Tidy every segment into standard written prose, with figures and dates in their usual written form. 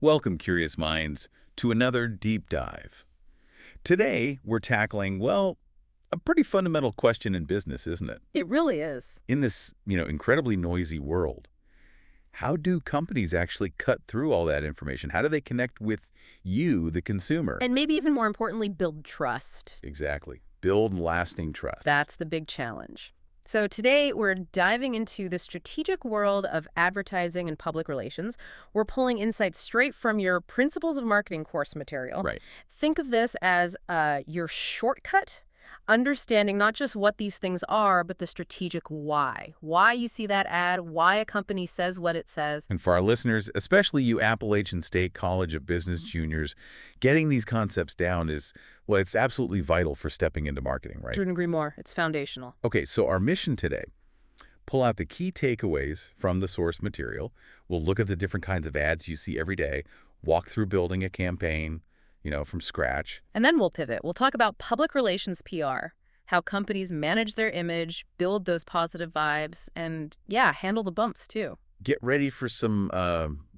Welcome, curious minds, to another deep dive. Today, we're tackling, well, a pretty fundamental question in business, isn't it? It really is. In this, incredibly noisy world, how do companies actually cut through all that information? How do they connect with you, the consumer? And maybe even more importantly, build trust. Exactly. Build lasting trust. That's the big challenge. So today we're diving into the strategic world of advertising and public relations. We're pulling insights straight from your Principles of Marketing course material. Right. Think of this as your shortcut, understanding not just what these things are, but the strategic why. Why you see that ad, why a company says what it says. And for our listeners, especially you Appalachian State College of Business juniors, getting these concepts down is, well, it's absolutely vital for stepping into marketing, right? Couldn't agree more. It's foundational. Okay, so our mission today, pull out the key takeaways from the source material. We'll look at the different kinds of ads you see every day, walk through building a campaign, from scratch. And then we'll pivot. We'll talk about public relations PR, how companies manage their image, build those positive vibes, and yeah, handle the bumps too. Get ready for some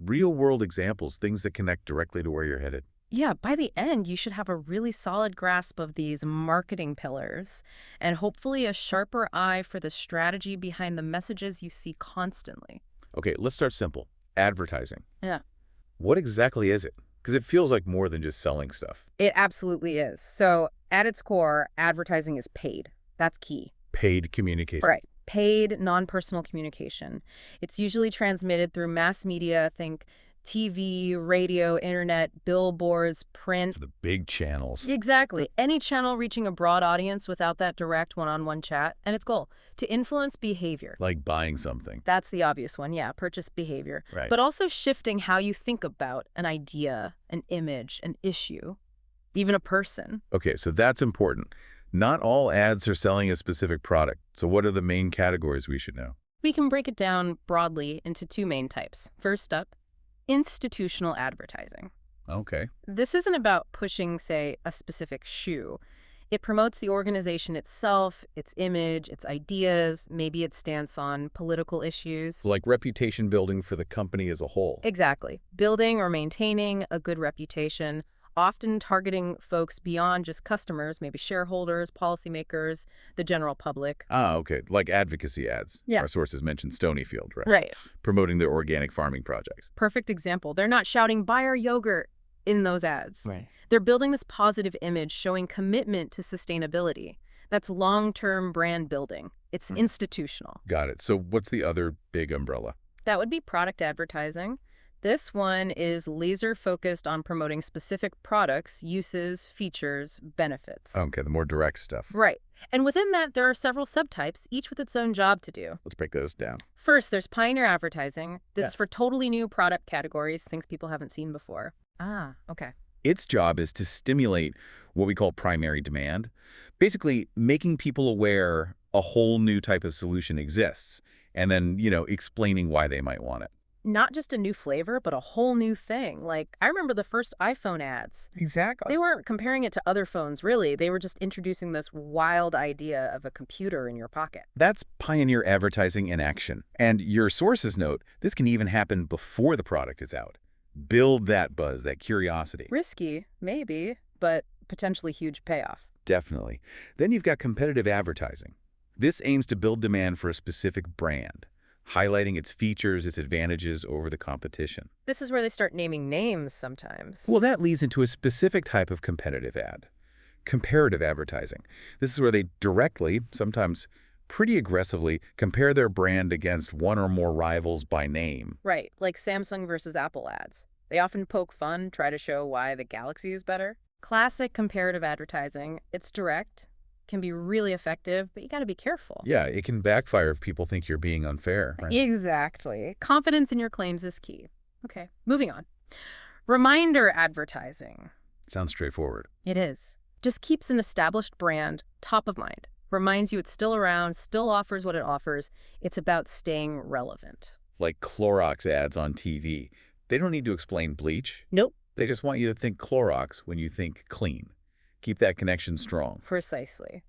real-world examples, things that connect directly to where you're headed. Yeah, by the end, you should have a really solid grasp of these marketing pillars and hopefully a sharper eye for the strategy behind the messages you see constantly. Okay, let's start simple. Advertising. Yeah. What exactly is it? Because it feels like more than just selling stuff. It absolutely is. So at its core, advertising is paid. That's key. Paid communication. Right. Paid, non-personal communication. It's usually transmitted through mass media, think TV, radio, internet, billboards, print. The big channels. Exactly. Any channel reaching a broad audience without that direct one-on-one chat. And its goal, to influence behavior. Like buying something. That's the obvious one, yeah, purchase behavior. Right. But also shifting how you think about an idea, an image, an issue, even a person. Okay, so that's important. Not all ads are selling a specific product. So what are the main categories we should know? We can break it down broadly into two main types. First up, institutional advertising. Okay. This isn't about pushing, say, a specific shoe. It promotes the organization itself, its image, its ideas, maybe its stance on political issues. So like reputation building for the company as a whole. Exactly. Building or maintaining a good reputation, often targeting folks beyond just customers, maybe shareholders, policymakers, the general public. Ah, okay. Like advocacy ads. Yeah. Our sources mentioned Stonyfield, right? Right. Promoting their organic farming projects. Perfect example. They're not shouting, buy our yogurt in those ads. Right. They're building this positive image showing commitment to sustainability. That's long-term brand building. It's institutional. Got it. So what's the other big umbrella? That would be product advertising. This one is laser-focused on promoting specific products, uses, features, benefits. Okay, the more direct stuff. Right. And within that, there are several subtypes, each with its own job to do. Let's break those down. First, there's pioneer advertising. This Yeah. is for totally new product categories, things people haven't seen before. Ah, okay. Its job is to stimulate what we call primary demand, basically making people aware a whole new type of solution exists, and then, explaining why they might want it. Not just a new flavor, but a whole new thing. Like, I remember the first iPhone ads. Exactly. They weren't comparing it to other phones, really. They were just introducing this wild idea of a computer in your pocket. That's pioneer advertising in action. And your sources note, this can even happen before the product is out. Build that buzz, that curiosity. Risky, maybe, but potentially huge payoff. Definitely. Then you've got competitive advertising. This aims to build demand for a specific brand, highlighting its features, its advantages over the competition. This is where they start naming names sometimes. Well, that leads into a specific type of competitive ad, comparative advertising. This is where they directly, sometimes pretty aggressively, compare their brand against one or more rivals by name. Right, like Samsung versus Apple ads. They often poke fun, try to show why the Galaxy is better. Classic comparative advertising. It's direct, can be really effective, but you got to be careful. Yeah, it can backfire if people think you're being unfair. Right? Exactly. Confidence in your claims is key. Okay, moving on. Reminder advertising. Sounds straightforward. It is. Just keeps an established brand top of mind. Reminds you it's still around, still offers what it offers. It's about staying relevant. Like Clorox ads on TV. They don't need to explain bleach. Nope. They just want you to think Clorox when you think clean. Keep that connection strong. Precisely.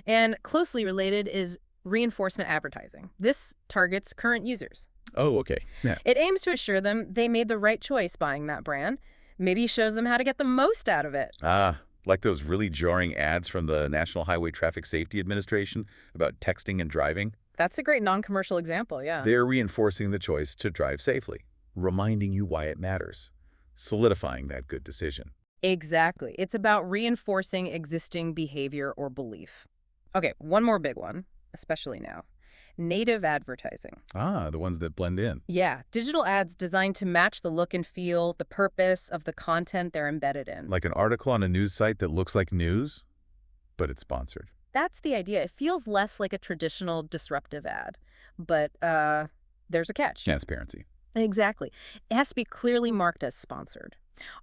And closely related is reinforcement advertising. This targets current users. Oh, okay. Yeah. It aims to assure them they made the right choice buying that brand. Maybe shows them how to get the most out of it. Ah, like those really jarring ads from the National Highway Traffic Safety Administration about texting and driving. That's a great non-commercial example, yeah. They're reinforcing the choice to drive safely, reminding you why it matters, solidifying that good decision. Exactly. It's about reinforcing existing behavior or belief. Okay, one more big one, especially now. Native advertising. Ah, the ones that blend in. Yeah, digital ads designed to match the look and feel, the purpose of the content they're embedded in. Like an article on a news site that looks like news, but it's sponsored. That's the idea. It feels less like a traditional disruptive ad, but there's a catch. Transparency. Exactly. It has to be clearly marked as sponsored.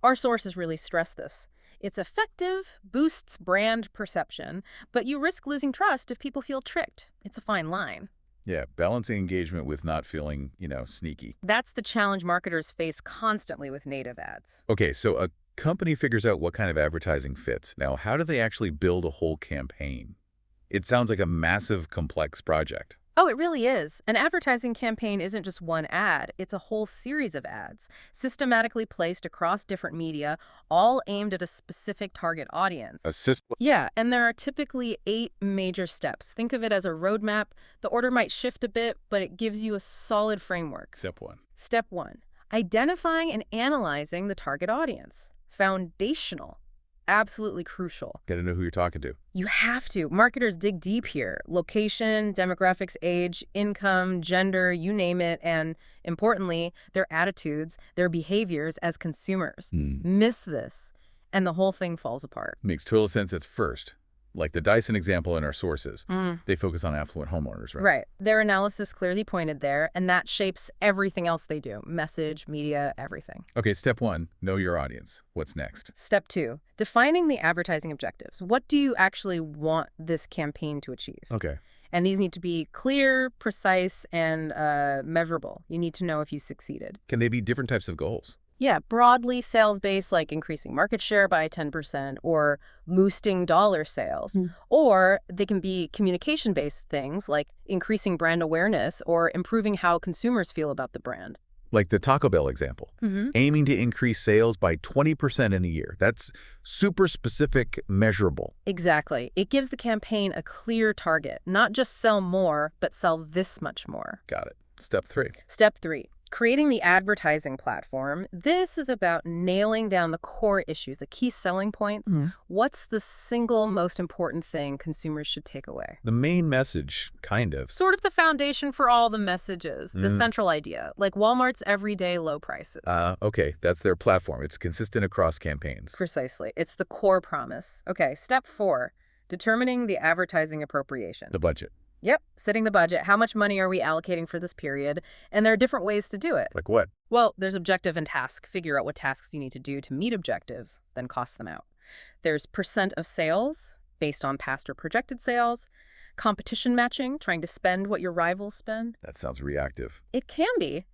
Our sources really stress this. It's effective, boosts brand perception, but you risk losing trust if people feel tricked. It's a fine line. Yeah, balancing engagement with not feeling, sneaky. That's the challenge marketers face constantly with native ads. Okay, so a company figures out what kind of advertising fits. Now, how do they actually build a whole campaign? It sounds like a massive, complex project. Oh, it really is. An advertising campaign isn't just one ad. It's a whole series of ads, systematically placed across different media, all aimed at a specific target audience. Yeah, and there are typically 8 major steps. Think of it as a roadmap. The order might shift a bit, but it gives you a solid framework. Step 1. Step 1, identifying and analyzing the target audience. Foundational. Absolutely crucial. Got to know who you're talking to. You have to. Marketers dig deep here. Location, demographics, age, income, gender, you name it, and importantly, their attitudes, their behaviors as consumers. Miss this, and the whole thing falls apart. Makes total sense at first. Like the Dyson example in our sources. They focus on affluent homeowners, right? Right. Their analysis clearly pointed there, and that shapes everything else they do. Message, media, everything. Okay, step 1, know your audience. What's next? Step 2, defining the advertising objectives. What do you actually want this campaign to achieve? Okay. And these need to be clear, precise, and measurable. You need to know if you succeeded. Can they be different types of goals? Yeah, broadly sales-based, like increasing market share by 10% or boosting dollar sales. Or they can be communication-based things like increasing brand awareness or improving how consumers feel about the brand. Like the Taco Bell example, aiming to increase sales by 20% in a year. That's super specific, measurable. Exactly. It gives the campaign a clear target, not just sell more, but sell this much more. Got it. Step 3. Step 3, creating the advertising platform. This is about nailing down the core issues, the key selling points. What's the single most important thing consumers should take away? The main message, kind of. Sort of the foundation for all the messages, the central idea, like Walmart's everyday low prices. Okay, that's their platform. It's consistent across campaigns. Precisely. It's the core promise. Okay, step 4, determining the advertising appropriation. The budget. Yep, setting the budget. How much money are we allocating for this period? And there are different ways to do it. Like what? Well, there's objective and task. Figure out what tasks you need to do to meet objectives, then cost them out. There's percent of sales based on past or projected sales. Competition matching, trying to spend what your rivals spend. That sounds reactive. It can be.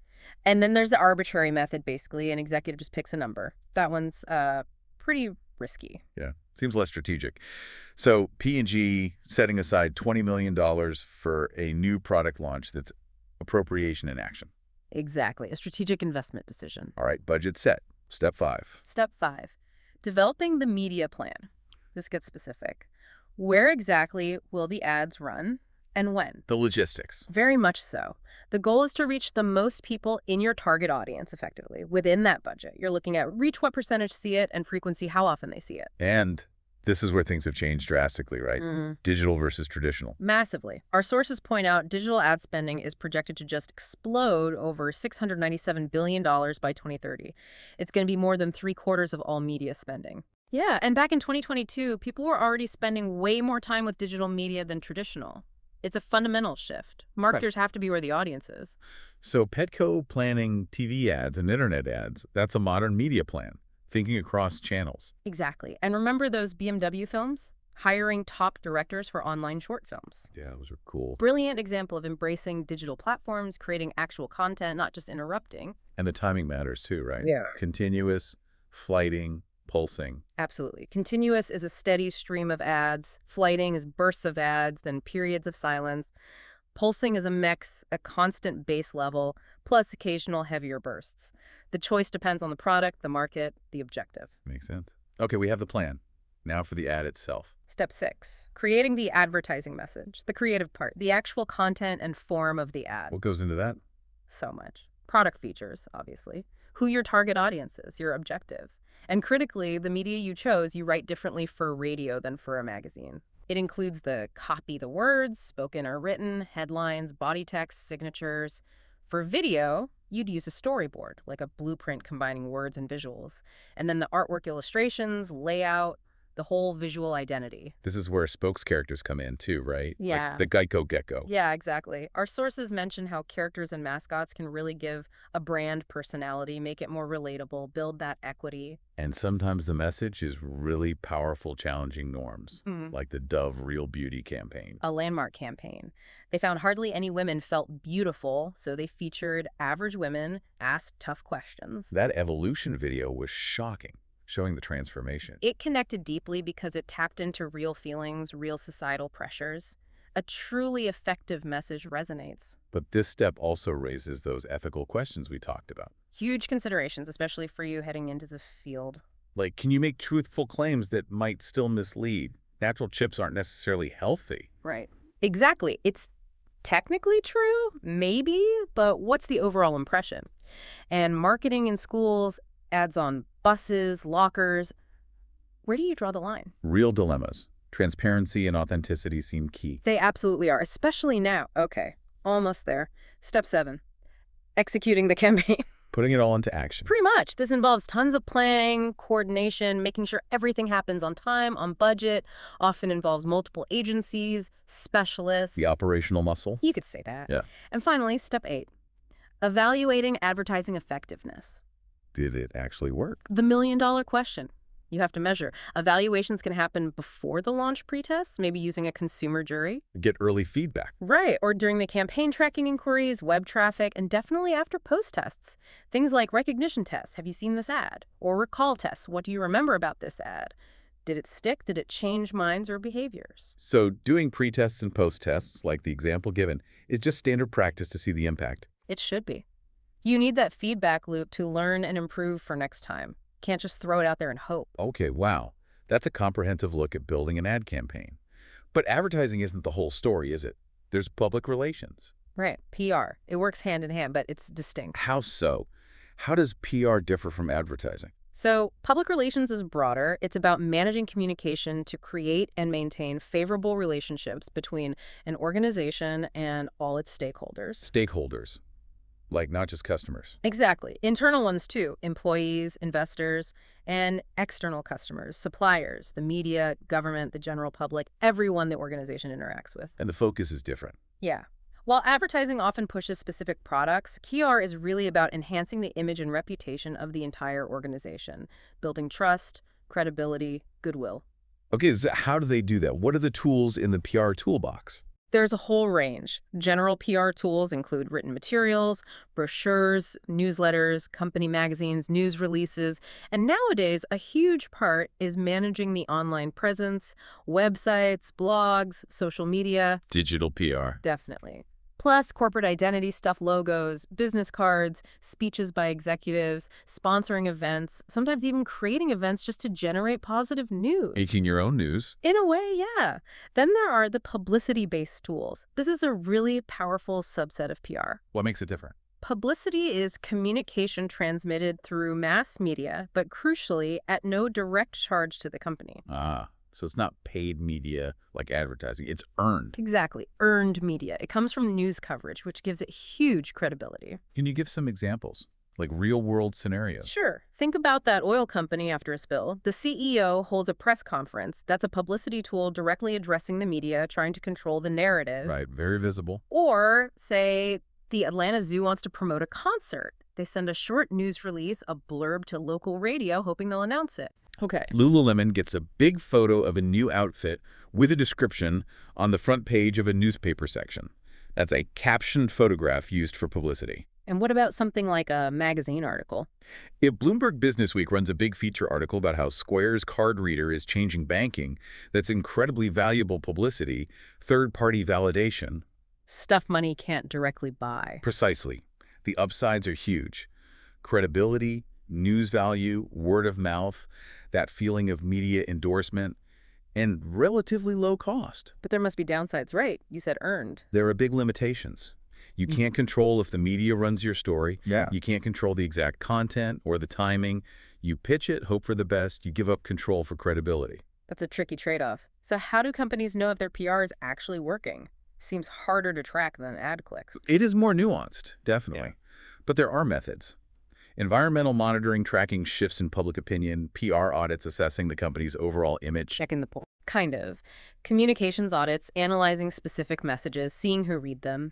And then there's the arbitrary method, basically. An executive just picks a number. That one's pretty risky. Yeah, seems less strategic. So P&G setting aside $20 million for a new product launch that's appropriation in action. Exactly, a strategic investment decision. All right, budget set. Step 5. Step 5, developing the media plan. This gets specific. Where exactly will the ads run and when? The logistics. Very much so. The goal is to reach the most people in your target audience effectively within that budget. You're looking at reach what percentage see it and frequency, how often they see it. And this is where things have changed drastically, right? Digital versus traditional. Massively. Our sources point out digital ad spending is projected to just explode over $697 billion by 2030. It's going to be more than 3/4 of all media spending. Yeah, and back in 2022, people were already spending way more time with digital media than traditional. It's a fundamental shift. Marketers have to be where the audience is. So Petco planning TV ads and internet ads, that's a modern media plan, thinking across channels. Exactly. And remember those BMW films? Hiring top directors for online short films. Yeah, those are cool. Brilliant example of embracing digital platforms, creating actual content, not just interrupting. And the timing matters too, right? Yeah. Continuous, flighting, pulsing. Absolutely. Continuous is a steady stream of ads. Flighting is bursts of ads, then periods of silence. Pulsing is a mix, a constant base level, plus occasional heavier bursts. The choice depends on the product, the market, the objective. Makes sense. Okay, we have the plan. Now for the ad itself. Step 6, creating the advertising message, the creative part, the actual content and form of the ad. What goes into that? So much. Product features, obviously. Who your target audience is, your objectives. And critically, the media you chose, you write differently for radio than for a magazine. It includes the copy the words, spoken or written, headlines, body text, signatures. For video, you'd use a storyboard, like a blueprint combining words and visuals. And then the artwork illustrations, layout, the whole visual identity. This is where spokes characters come in too, right? Yeah. Like the Geico Gecko. Yeah, exactly. Our sources mention how characters and mascots can really give a brand personality, make it more relatable, build that equity. And sometimes the message is really powerful, challenging norms, like the Dove Real Beauty campaign. A landmark campaign. They found hardly any women felt beautiful, so they featured average women, asked tough questions. That evolution video was shocking, showing the transformation. It connected deeply because it tapped into real feelings, real societal pressures. A truly effective message resonates. But this step also raises those ethical questions we talked about. Huge considerations, especially for you heading into the field. Like, can you make truthful claims that might still mislead? Natural chips aren't necessarily healthy. Right. Exactly. It's technically true, maybe, but what's the overall impression? And marketing in schools, ads on buses, lockers, where do you draw the line? Real dilemmas. Transparency and authenticity seem key. They absolutely are, especially now. Okay, almost there. Step 7, executing the campaign. Putting it all into action. Pretty much. This involves tons of planning, coordination, making sure everything happens on time, on budget, often involves multiple agencies, specialists. The operational muscle? You could say that. Yeah. And finally, step 8, evaluating advertising effectiveness. Did it actually work? The million-dollar question. You have to measure. Evaluations can happen before the launch pretest, maybe using a consumer jury. Get early feedback. Right, or during the campaign tracking inquiries, web traffic, and definitely after post-tests. Things like recognition tests. Have you seen this ad? Or recall tests. What do you remember about this ad? Did it stick? Did it change minds or behaviors? So doing pre-tests and post-tests, like the example given, is just standard practice to see the impact. It should be. You need that feedback loop to learn and improve for next time. Can't just throw it out there and hope. Okay, wow. That's a comprehensive look at building an ad campaign. But advertising isn't the whole story, is it? There's public relations. Right, PR. It works hand in hand, but it's distinct. How so? How does PR differ from advertising? So, public relations is broader. It's about managing communication to create and maintain favorable relationships between an organization and all its stakeholders. Stakeholders. Like not just customers. Exactly. Internal ones too. Employees, investors, and external customers, suppliers, the media, government, the general public, everyone the organization interacts with. And the focus is different. Yeah. While advertising often pushes specific products, PR is really about enhancing the image and reputation of the entire organization, building trust, credibility, goodwill. Okay, so how do they do that? What are the tools in the PR toolbox? There's a whole range. General PR tools include written materials, brochures, newsletters, company magazines, news releases, and nowadays a huge part is managing the online presence, websites, blogs, social media. Digital PR. Definitely. Plus corporate identity stuff, logos, business cards, speeches by executives, sponsoring events, sometimes even creating events just to generate positive news. Making your own news. In a way, yeah. Then there are the publicity-based tools. This is a really powerful subset of PR. What makes it different? Publicity is communication transmitted through mass media, but crucially, at no direct charge to the company. Ah. So it's not paid media like advertising. It's earned. Exactly. Earned media. It comes from news coverage, which gives it huge credibility. Can you give some examples, like real-world scenarios? Sure. Think about that oil company after a spill. The CEO holds a press conference. That's a publicity tool directly addressing the media, trying to control the narrative. Right. Very visible. Or, say, the Atlanta Zoo wants to promote a concert. They send a short news release, a blurb to local radio, hoping they'll announce it. Okay. Lululemon gets a big photo of a new outfit with a description on the front page of a newspaper section. That's a captioned photograph used for publicity. And what about something like a magazine article? If Bloomberg Businessweek runs a big feature article about how Square's card reader is changing banking, that's incredibly valuable publicity, third-party validation. Stuff money can't directly buy. Precisely. The upsides are huge. Credibility, news value, word of mouth, that feeling of media endorsement, and relatively low cost. But there must be downsides, right? You said earned. There are big limitations. You can't control if the media runs your story. Yeah. You can't control the exact content or the timing. You pitch it, hope for the best. You give up control for credibility. That's a tricky trade-off. So how do companies know if their PR is actually working? Seems harder to track than ad clicks. It is more nuanced, definitely. But there are methods. Environmental monitoring tracking shifts in public opinion, PR audits assessing the company's overall image. Checking the poll. Kind of. Communications audits, analyzing specific messages, seeing who read them.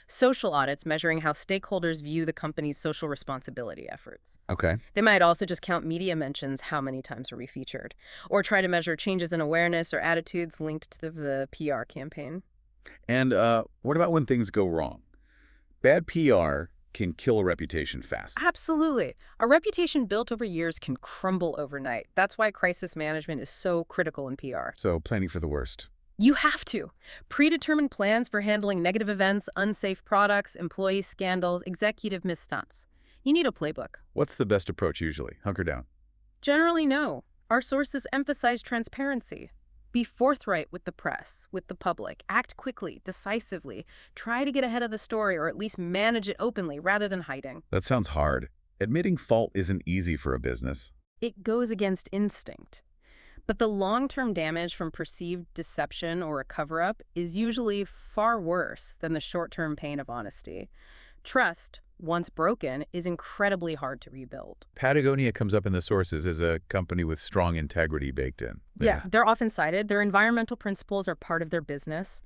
Social audits, measuring how stakeholders view the company's social responsibility efforts. Okay. They might also just count media mentions, how many times are we featured, or try to measure changes in awareness or attitudes linked to the PR campaign. And what about when things go wrong? Bad PR can kill a reputation fast. Absolutely. A reputation built over years can crumble overnight. That's why crisis management is so critical in PR. So planning for the worst. You have to. Predetermined plans for handling negative events, unsafe products, employee scandals, executive missteps. You need a playbook. What's the best approach usually? Hunker down. Generally, no. Our sources emphasize transparency. Be forthright with the press, with the public. Act quickly, decisively. Try to get ahead of the story or at least manage it openly rather than hiding. That sounds hard. Admitting fault isn't easy for a business. It goes against instinct. But the long-term damage from perceived deception or a cover-up is usually far worse than the short-term pain of honesty. Trust, once broken, is incredibly hard to rebuild. Patagonia comes up in the sources as a company with strong integrity baked in. Yeah, they're often cited. Their environmental principles are part of their business.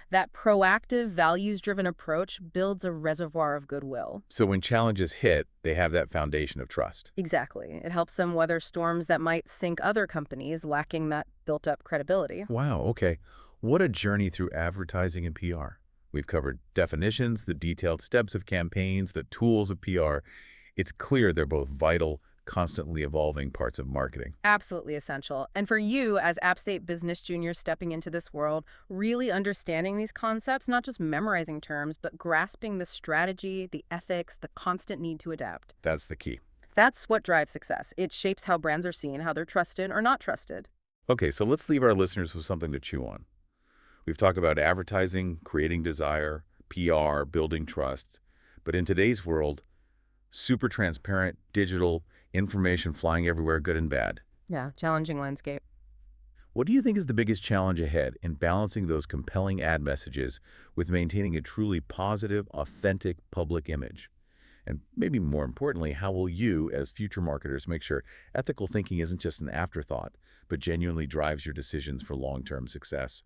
That proactive, values-driven approach builds a reservoir of goodwill. So when challenges hit, they have that foundation of trust. Exactly. It helps them weather storms that might sink other companies lacking that built-up credibility. Wow, okay. What a journey through advertising and PR. We've covered definitions, the detailed steps of campaigns, the tools of PR. It's clear they're both vital, constantly evolving parts of marketing. Absolutely essential. And for you, as App State business junior stepping into this world, really understanding these concepts, not just memorizing terms, but grasping the strategy, the ethics, the constant need to adapt. That's the key. That's what drives success. It shapes how brands are seen, how they're trusted or not trusted. Okay, so let's leave our listeners with something to chew on. We've talked about advertising, creating desire, PR, building trust. But in today's world, super transparent, digital, information flying everywhere, good and bad. Yeah, challenging landscape. What do you think is the biggest challenge ahead in balancing those compelling ad messages with maintaining a truly positive, authentic public image? And maybe more importantly, how will you, as future marketers, make sure ethical thinking isn't just an afterthought, but genuinely drives your decisions for long-term success?